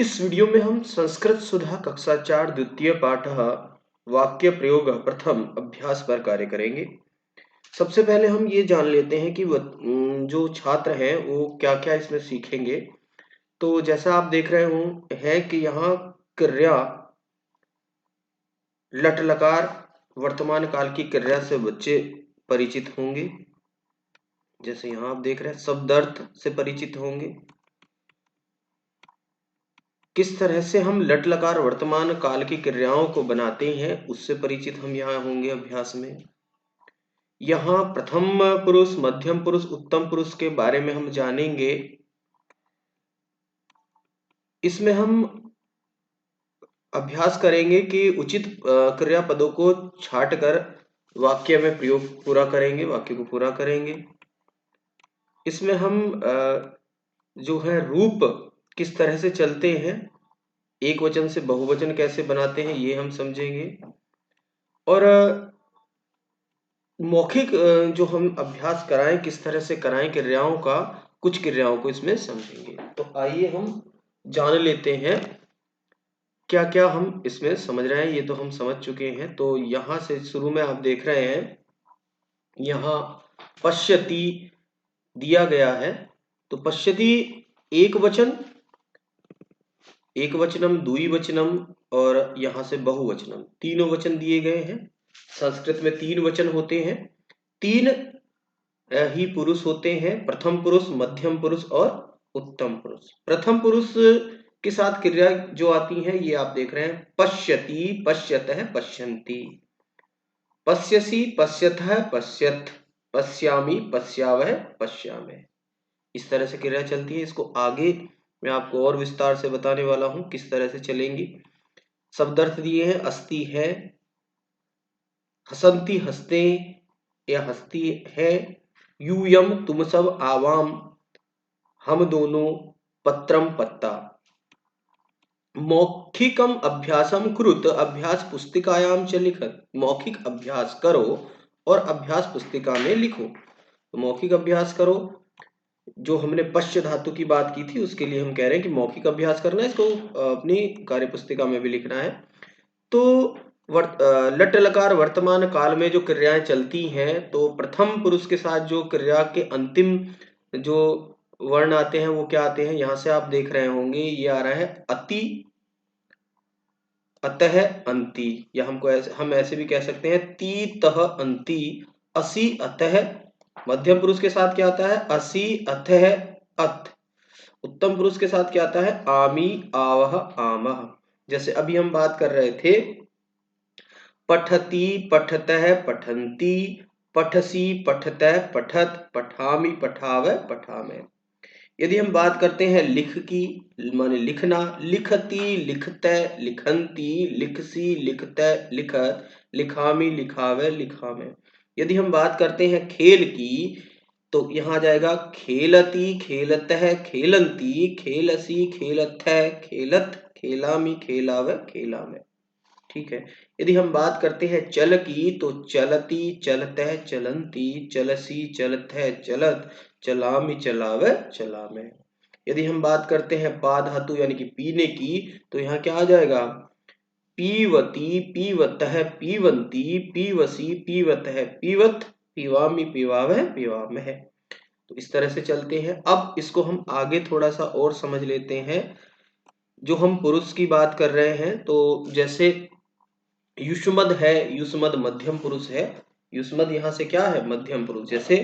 इस वीडियो में हम संस्कृत सुधा कक्षा 4 द्वितीय पाठः वाक्य प्रयोग प्रथम अभ्यास पर कार्य करेंगे। सबसे पहले हम ये जान लेते हैं कि जो छात्र हैं वो क्या-क्या इसमें सीखेंगे। तो जैसा आप देख रहे हो है कि यहाँ क्रिया लट लकार वर्तमान काल की क्रिया से बच्चे परिचित होंगे। जैसे यहाँ आप देख रहे हैं शब्दार्थ से परिचित होंगे। किस तरह से हम लट लकार वर्तमान काल की क्रियाओं को बनाते हैं उससे परिचित हम यहाँ होंगे अभ्यास में। यहाँ प्रथम पुरुष, मध्यम पुरुष, उत्तम पुरुष के बारे में हम जानेंगे। इसमें हम अभ्यास करेंगे कि उचित क्रियापदों को छांटकर वाक्य में प्रयोग पूरा करेंगे, वाक्य को पूरा करेंगे। इसमें हम जो है रूप किस तरह से चलते हैं, एक वचन से बहुवचन कैसे बनाते हैं ये हम समझेंगे। और मौखिक जो हम अभ्यास कराएं किस तरह से कराएं क्रियाओं का, कुछ क्रियाओं को इसमें समझेंगे। तो आइए हम जान लेते हैं क्या क्या हम इसमें समझ रहे हैं। ये तो हम समझ चुके हैं। तो यहाँ से शुरू में आप देख रहे हैं यहाँ पश्यति दिया गया है। तो पश्यति एक वचन, एक वचनम, द्विवचनम और यहाँ से बहुवचनम, तीनों वचन दिए गए हैं। संस्कृत में 3 वचन होते हैं, 3 ही पुरुष होते हैं, प्रथम पुरुष, मध्यम पुरुष और उत्तम पुरुष। प्रथम पुरुष के साथ क्रिया जो आती है ये आप देख रहे हैं पश्यति, पश्यतः, पश्यन्ति, पश्यसि, पश्यतः, पश्यत, पश्यामि, पश्यावः, पश्यामः। इस तरह से क्रिया चलती है। इसको आगे मैं आपको और विस्तार से बताने वाला हूं किस तरह से चलेंगी। शब्दार्थ दिए हैं अस्ति है, हसंती हंसते या हंसती है, यूयम तुम सब, आवाम हम दोनों, पत्रम पत्ता। मौखिकम अभ्यासम कुरुत, अभ्यास पुस्तिकायाम च लिखत। मौखिक अभ्यास करो और अभ्यास पुस्तिका में लिखो। तो मौखिक अभ्यास करो, जो हमने पश्य धातु की बात की थी उसके लिए हम कह रहे हैं कि मौखिक अभ्यास करना है, इसको अपनी कार्य पुस्तिका में भी लिखना है। तो लट लकार वर्तमान काल में जो क्रियाएं चलती हैं, तो प्रथम पुरुष के साथ जो क्रिया के अंतिम जो वर्ण आते हैं वो क्या आते हैं, यहां से आप देख रहे होंगे ये आ रहा है अति, अतः, अंति, या हम ऐसे भी कह सकते हैं ती तह अंति, असि अतः। मध्यम पुरुष के साथ क्या आता है असि अतः अत। उत्तम पुरुष के साथ क्या आता है आमी, आवह, आमह। जैसे अभी हम बात कर रहे थे पठति, पठतः, पठन्ति, पठसि, पठतः, पठत, पठामि, पठावः, पठामः। यदि हम बात करते हैं लिख की, माने लिखना, लिखति, लिखतः, लिखन्ति, लिखसि, लिखतः, लिखत, लिखामि, लिखावः, लिखामः। यदि हम बात करते हैं खेल की, तो यहाँ आ जाएगा खेलति, खेलतः, खेलन्ति, खेलसि, खेलथः, खेलत, खेलामि, खेलावः, खेलामः। ठीक है। यदि हम बात करते हैं चल की, तो चलती, चलतः, चलन्ति, चलसि, चलथः, चलत, चलामि, चलावः, चलामः। यदि हम बात करते हैं पा धातु यानी कि पीने की, तो यहाँ क्या आ जाएगा पीवती, पीवतः, पीवन्ति, पीवसि, पीवतः, पीवत, पीवामि, पीवावः, पीवामः। तो इस तरह से चलते हैं। अब इसको हम आगे थोड़ा सा और समझ लेते हैं। जो हम पुरुष की बात कर रहे हैं, तो जैसे युष्मद है, युष्मद मध्यम पुरुष है, युष्मद यहाँ से क्या है मध्यम पुरुष। जैसे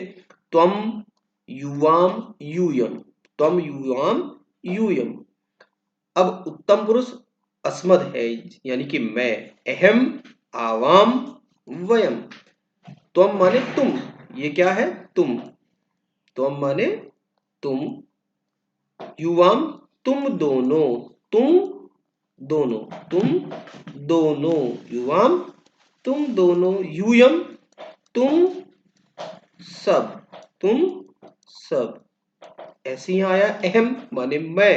त्वम, युवाम, यूयम, त्वम, युवाम, यूयम। अब उत्तम पुरुष अस्मद है यानी कि मैं, अहम, आवाम, वयम। त्वम माने तुम, ये क्या है तुम, त्वम माने तुम, युवाम तुम दोनों, तुम दोनों, तुम दोनों, युवाम तुम दोनों, यूयम तुम सब, तुम सब। ऐसे ही आया अहम माने मैं,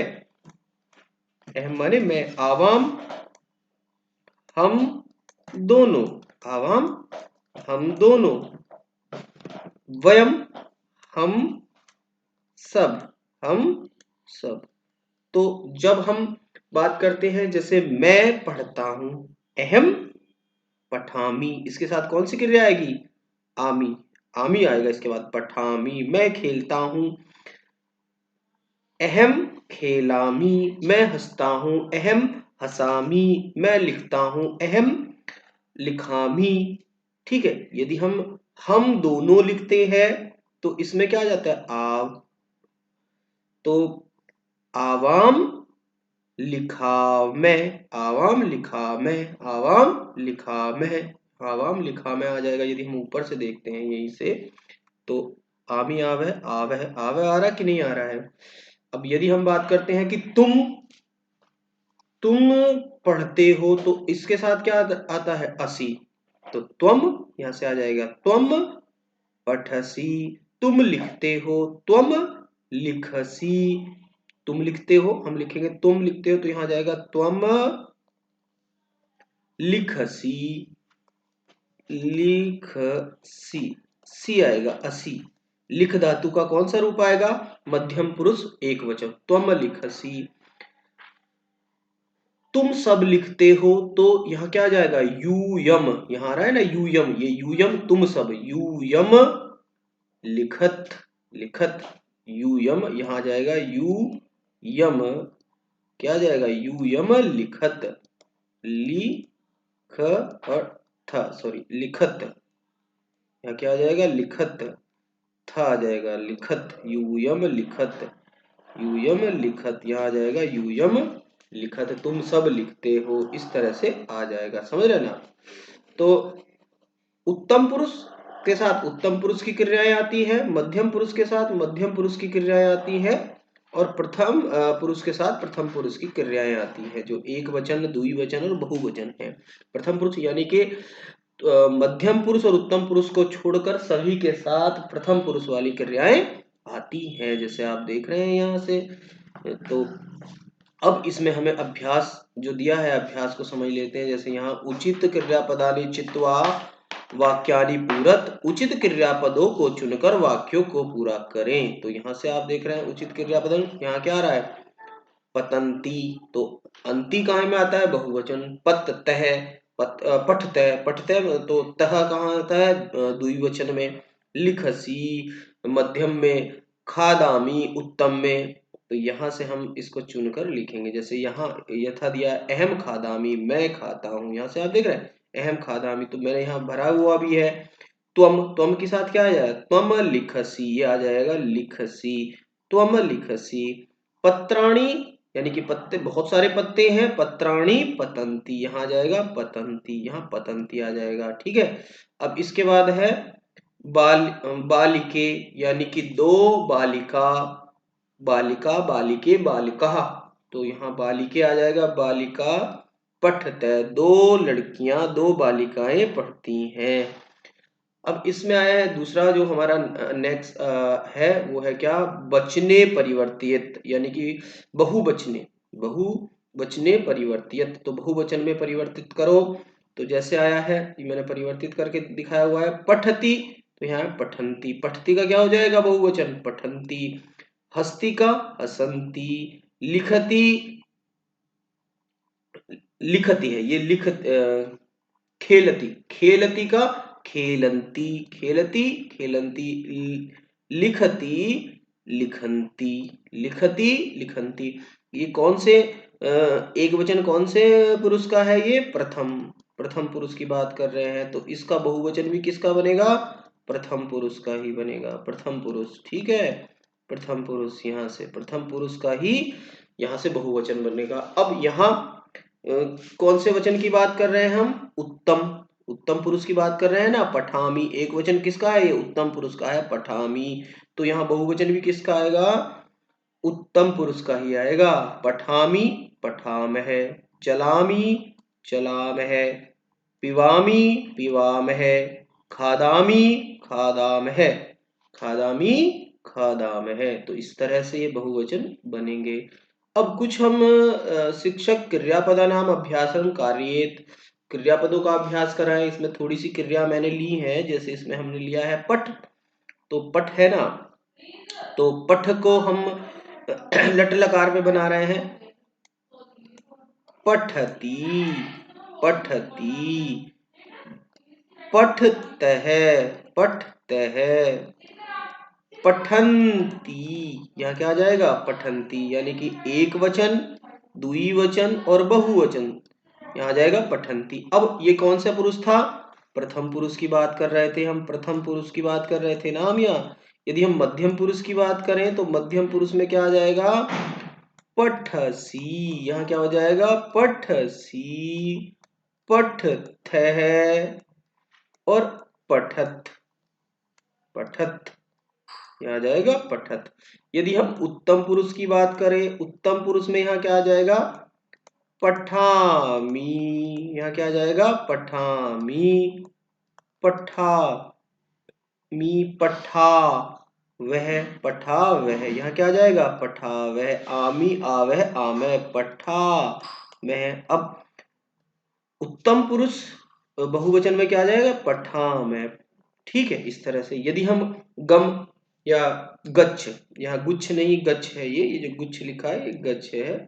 अहम माने मैं, आवाम हम दोनों, आवाम हम दोनों, वयम हम सब, हम सब। तो जब हम बात करते हैं जैसे मैं पढ़ता हूं, अहम पठामी, इसके साथ कौन सी क्रिया आएगी? आमी, आमी आएगा इसके बाद पठामी। मैं खेलता हूं, अहम खेलामी, मैं हंसता हूं, अहम हसामी, मैं लिखता हूं, अहम लिखामी। ठीक है, यदि हम दोनों लिखते हैं तो इसमें क्या आ जाता है? आव, तो आवाम लिखा मैं, आवाम लिखा मैं, आवाम लिखा मैं, आवाम लिखा मैं आ जाएगा। यदि हम ऊपर से देखते हैं यहीं से तो आमी आव है, आव है, आव आ रहा कि नहीं आ रहा है? अब यदि हम बात करते हैं कि तुम पढ़ते हो तो इसके साथ क्या आता है? असी, तो त्वम यहां से आ जाएगा त्वम पठसी। तुम लिखते हो, त्वम लिखसी। तुम लिखते हो, हम लिखेंगे तुम लिखते हो तो यहां जाएगा त्वम लिखसी, लिखसी, सी आएगा असी। लिख धातु का कौन सा रूप आएगा? मध्यम पुरुष एक वचन, त्वम लिखसी। तुम सब लिखते हो तो यहाँ क्या आ जाएगा? यूयम, यहाँ आ रहा है ना यूयम, ये यूयम तुम सब, यूयम लिखत, लिखत यूयम, यहाँ आ जाएगा यूयम, क्या आ जाएगा? यूयम लिखत, लिख और था, सॉरी लिखत, यहाँ क्या आ जाएगा? लिखत, था आ जाएगा लिखत, यूयम लिखत, यूयम लिखत, यहाँ आ जाएगा यूयम लिखत, तुम सब लिखते हो, इस तरह से आ जाएगा। समझ रहे ना? तो उत्तम पुरुष के साथ उत्तम पुरुष की क्रियाएं आती है, मध्यम पुरुष के साथ मध्यम पुरुष की क्रियाएं आती है, और प्रथम पुरुष के साथ प्रथम पुरुष की क्रियाएं आती है, जो एक वचन, द्विवचन और बहुवचन है। प्रथम पुरुष यानी कि मध्यम पुरुष और उत्तम पुरुष को छोड़कर सभी के साथ प्रथम पुरुष वाली क्रियाएं आती हैं, जैसे आप देख रहे हैं यहाँ से। तो अब इसमें हमें अभ्यास जो दिया है, अभ्यास को समझ लेते हैं। जैसे यहाँ उचित क्रियापदानि चित्वा वाक्यानि पूरत, उचित क्रियापदों को चुनकर वाक्यों को पूरा करें। तो यहाँ से आप देख रहे हैं उचित क्रियापद, यहाँ क्या आ रहा है? पतंती, तो अंति कहाँ में आता है? बहुवचन। पततः, पठतः, पठतः तो तह कहाँ आता है? द्विवचन में। लिखसी मध्यम में, खादामी उत्तम में। तो यहाँ से हम इसको चुनकर लिखेंगे। जैसे यहाँ यथा दिया अहम खादामी, मैं खाता हूँ, यहाँ से आप देख रहे हैं अहम खादामी, तो मैंने यहाँ भरा हुआ भी है। त्वम, त्वम के साथ क्या आ जाएगा? त्वम लिखसी, ये आ जाएगा लिखसी, त्वम लिखसी। पत्राणी यानी कि पत्ते, बहुत सारे पत्ते हैं, पत्राणी पतंती, यहाँ आ जाएगा पतंती, यहाँ पतंती आ जाएगा। ठीक है, अब इसके बाद है बालिके, यानी कि दो बालिका, बालिका बालिके बालिका, तो यहाँ बालिके आ जाएगा, बालिका पठते, दो लड़कियां, दो बालिकाएं पढ़ती हैं। अब इसमें आया है दूसरा जो हमारा नेक्स्ट है, वो है क्या? बचने परिवर्तित, यानी कि बहुवचने, बहुवचने परिवर्तित। तो बहुवचन में परिवर्तित करो, तो जैसे आया है मैंने परिवर्तित करके दिखाया हुआ है। पठती, तो यहाँ पठंती, पठती का क्या हो जाएगा? बहुवचन, पठंती। हस्ती का हसंती, लिखती, लिखती है ये खेलती, खेलती का खेलंती, खेलती खेलंती, लिखती लिखंती, लिखती लिखंती। ये कौन से एक वचन कौन से पुरुष का है? ये प्रथम, प्रथम पुरुष की बात कर रहे हैं, तो इसका बहुवचन भी किसका बनेगा? प्रथम पुरुष का ही बनेगा, प्रथम पुरुष। ठीक है, प्रथम पुरुष, यहाँ से प्रथम पुरुष का ही यहाँ से बहुवचन बनेगा। अब यहाँ कौन से वचन की बात कर रहे हैं हम? उत्तम, उत्तम पुरुष की बात कर रहे हैं ना। पठामी, एक वचन किसका है? ये उत्तम पुरुष का है, पठामी। तो यहाँ बहुवचन भी किसका आएगा? उत्तम पुरुष का ही आएगा। पठामी पठामह, चलामी चलामह, पिवामी पिवामह, खादामी खादामह, खादामी खादामह। तो इस तरह से ये बहुवचन बनेंगे। अब कुछ हम शिक्षक क्रियापदा नाम अभ्यासम कार्येत, क्रियापदों का अभ्यास कराएं। इसमें थोड़ी सी क्रिया मैंने ली है, जैसे इसमें हमने लिया है पठ, तो पठ है ना, तो पठ को हम लट लकार पे बना रहे हैं, पठती, पठती, पठतः, पठतः, पठन्ति, यहाँ क्या आ जाएगा, पठन्ति, यानी कि एक वचन, द्विवचन और बहुवचन, यहाँ आ जाएगा पठन्ति। अब ये कौन सा पुरुष था, प्रथम पुरुष की बात कर रहे थे हम, प्रथम पुरुष की बात कर रहे थे ना हम यहाँ। यदि हम मध्यम पुरुष की बात करें तो मध्यम पुरुष में क्या आ जाएगा, पठसी, यहाँ क्या हो जाएगा, पठसी, पठथः और पठत, पठत, यहाँ आ जाएगा पठत। यदि हम उत्तम पुरुष की बात करें, उत्तम पुरुष में यहाँ क्या आ जाएगा, पठामी, यहाँ क्या आ जाएगा, पठामी, पठा मी, पठा वह, पठा वह, यहाँ क्या आ जाएगा, पठा वह, आमी आवह आमे, पठा में। अब उत्तम पुरुष बहुवचन में क्या आ जाएगा, पठा में। ठीक है, इस तरह से। यदि हम गम या गच्छ, यहाँ गुच्छ नहीं गच्छ है, ये जो गुच्छ लिखा है ये गच्छ है,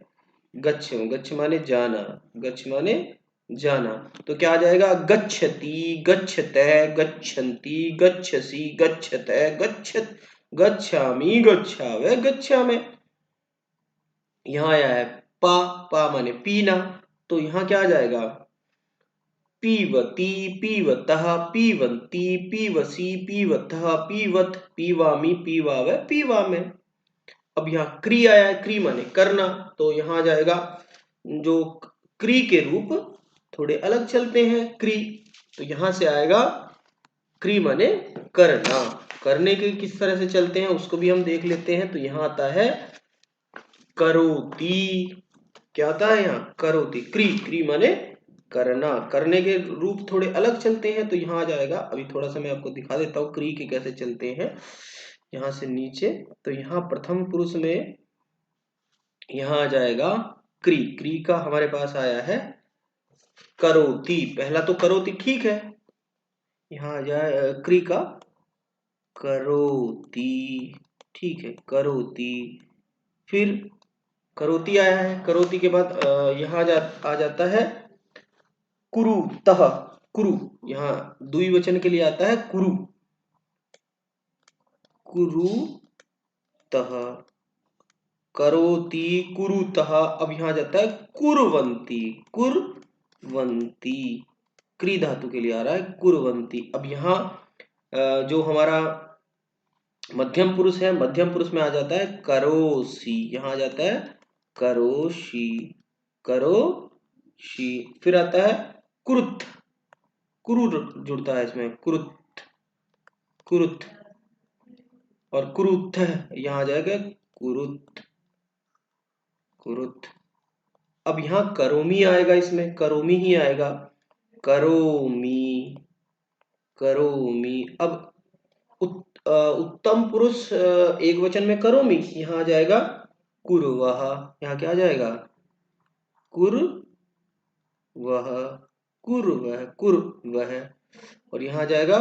गच्छ, गच्छ माने जाना, गच्छ माने जाना, तो क्या आ जाएगा, गच्छति, गच्छतः, गच्छन्ति, गच्छसि, गच्छतः, गच्छत, गच्छामि, गच्छावः, गच्छामि। यहाँ आया है पा, पा माने पीना, तो यहाँ क्या आ जाएगा, पीवती, पीवतः, पीवन्ति, पीवसी, पीवतः, पीवत, पीवामी, पीवावः, पीवामे। अब यहाँ क्री आया है, क्री माने करना, तो यहाँ आ जाएगा जो क्री के रूप थोड़े अलग चलते हैं, क्री, तो यहां से आएगा क्री माने करना। करने के किस तरह से चलते हैं उसको भी हम देख लेते हैं। तो यहाँ आता है करोति, क्या आता है यहाँ, करोति, क्री, क्री माने करना, करने के रूप थोड़े अलग चलते हैं, तो यहाँ आ जाएगा। अभी थोड़ा सा मैं आपको दिखा देता हूँ क्री के कैसे चलते हैं, यहाँ से नीचे। तो यहाँ प्रथम पुरुष में यहाँ आ जाएगा क्री, क्री का हमारे पास आया है करोति, पहला तो करोति ठीक है, यहाँ आ जाए क्री का करोति, ठीक है, करोति, फिर करोति आया है, करोति के बाद यहाँ आ जाता है कुरु तह, कुरु, यहाँ द्विवचन के लिए आता है कुरु, कुरु तह, करोति कुरुतः। अब यहाँ जाता है कुर्वन्ति, कुर्वन्ति, क्री धातु के लिए आ रहा है कुर्वन्ति। अब यहाँ जो हमारा मध्यम पुरुष है, मध्यम पुरुष में आ जाता है करोषि, यहाँ आ जाता है करोषि, करोषि, फिर आता है कुरुत, कुरु जुड़ता है इसमें, कुरुत, कुरुत, और कुरुथ यहाँ आ जाएगा कुरुत, कुरुत। अब यहाँ करोमी आएगा, इसमें करोमी ही आएगा, करोमी, करोमी। अब उत्तम पुरुष एक वचन में करोमी, यहाँ आ जाएगा कुर्वः, यहाँ क्या आ जाएगा, कुर्वः, कुर्वः, कुर्वः, और यहाँ आ जाएगा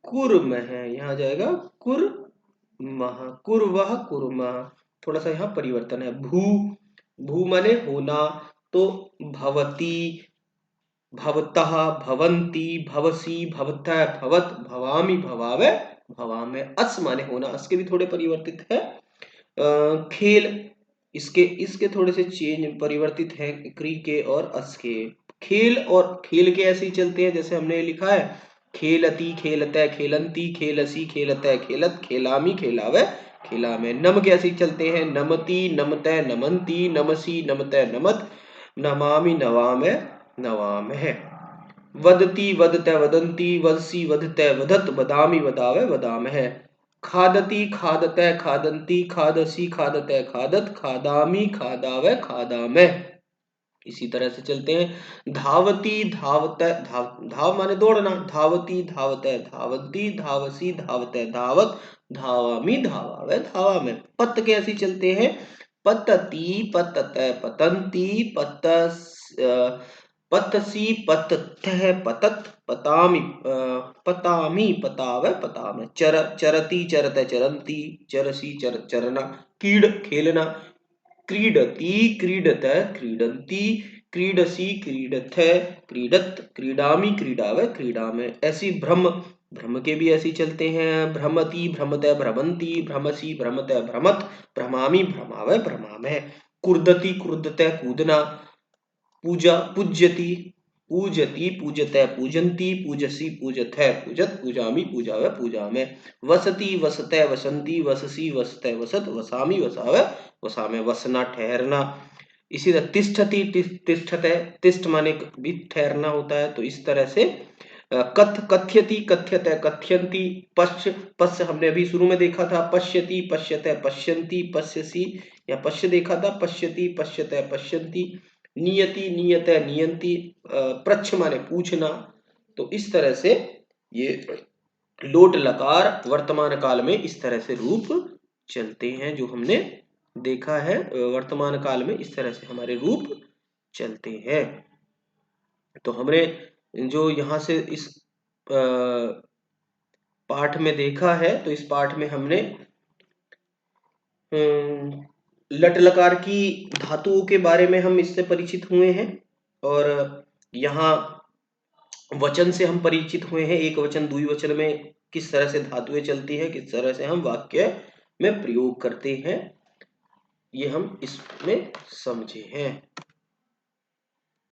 कुर्मः, यहाँ आ जाएगा कुर्मः, कुर्वः, कुर्मः। थोड़ा सा यहाँ परिवर्तन है, भू, भू माने होना, तो भवती, भवतः, भवन्ति, भवसी, भवतः, भवत, भवामि, भवावे, भवामे। अस माने होना, अस के भी थोड़े परिवर्तित है। खेल, इसके इसके थोड़े से चेंज परिवर्तित हैं क्री के और अस के। खेल और खेल के ऐसे ही चलते हैं जैसे हमने लिखा है, खेलती, खेलते, खेलंती, खेलसी, खेलते, खेलत, खेलामी, खेलावे, खेलामे। नम के ऐसे ही चलते हैं, नमती, नमते, नमंती, नमसी, नमते, नमत, नमामि, नवामे, नवामहे। वदती, वदते, वदंती, वदसी, वदते, वदत, वदामि, वदावे, वदामहे। खादती, खादते, खादंती, खादसी, खादते, खादत, खादामी, खादावे, खादामे। इसी तरह से चलते हैं। धावती, धावते, धाव माने दौड़ना, धावती, धावते, धावंती, धावसी, धावते, धावत, धावामी, धावावे, धावामे। पत के ऐसे चलते हैं, पतती, पतते, पतंती, पतस, पतसी पतत्थः पतत् पतामि पतामि पताव पताम चरति चरत चरन्ति चरसि चरना कीड खेलना क्रीडति क्रीडत क्रीडन्ति क्रीडसि क्रीडथ क्रीडत क्रीडामि क्रीडाव क्रीडामि। ऐसी भ्रम भ्रम के भी ऐसे चलते हैं, भ्रमति भ्रमत भ्रमन्ति भ्रमसि भ्रमत भ्रमत भ्रमामि भ्रमाव भ्रमामः। कुर्दति कुर्दत कूदना, पूजा पूज्यति पूजति पूजत पूजन्ति पूजसि पूजथ पूजत पूजामि पूजाव पूजामि। वसति वसत वसन्ति वससि वसत वसत वसामि वसाव वसामि। वसना ठहरना। इसी तरह तिष्ठति तिष्ठत, तिष्ठ माने भी ठहरना होता है, तो इस तरह से कथ्यति कथ्यत कथ्यन्ति। पश्य पश्य हमने अभी शुरू में देखा था, पश्यति पश्यत पश्यन्ति पश्यसि या पश्य देखा था, पश्यति पश्यत पश्यन्ति। नियति नियत नियन्ति, प्रच्छ माने पूछना। तो इस तरह से ये लोट लकार वर्तमान काल में इस तरह से रूप चलते हैं, जो हमने देखा है। वर्तमान काल में इस तरह से हमारे रूप चलते हैं। तो हमने जो यहाँ से इस पाठ में देखा है, तो इस पाठ में हमने लट लकार की धातुओं के बारे में हम इससे परिचित हुए हैं, और यहाँ वचन से हम परिचित हुए हैं। एक वचन द्विवचन में किस तरह से धातुएं चलती हैं, किस तरह से हम वाक्य में प्रयोग करते हैं, ये हम इसमें समझे हैं।